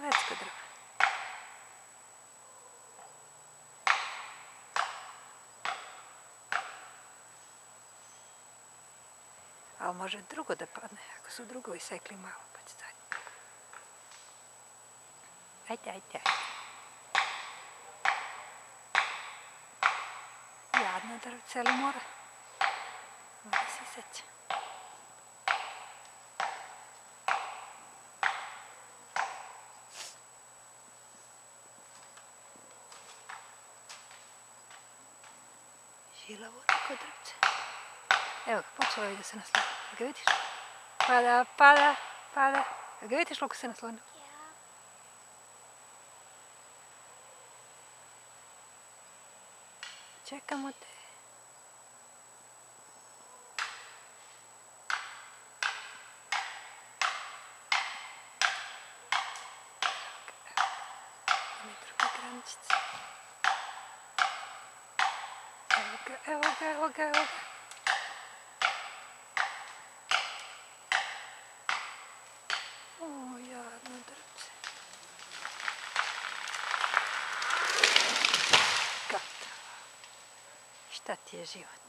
Malecko drvo. Ali može drugo da padne, ako su drugo isekli malo, pa će zadnje. Ajde. Jadno drvce, ali mora. Mora se seća. Žilavo tako drvce. Evo ga, počelo je da se nasloni. Ga vidiš? Pada. Ga vidiš koliko se naslonilo? Čekamo te. Evo druga grančica. Evo ga. O, jadno drvce. Gotovo. Šta ti je život?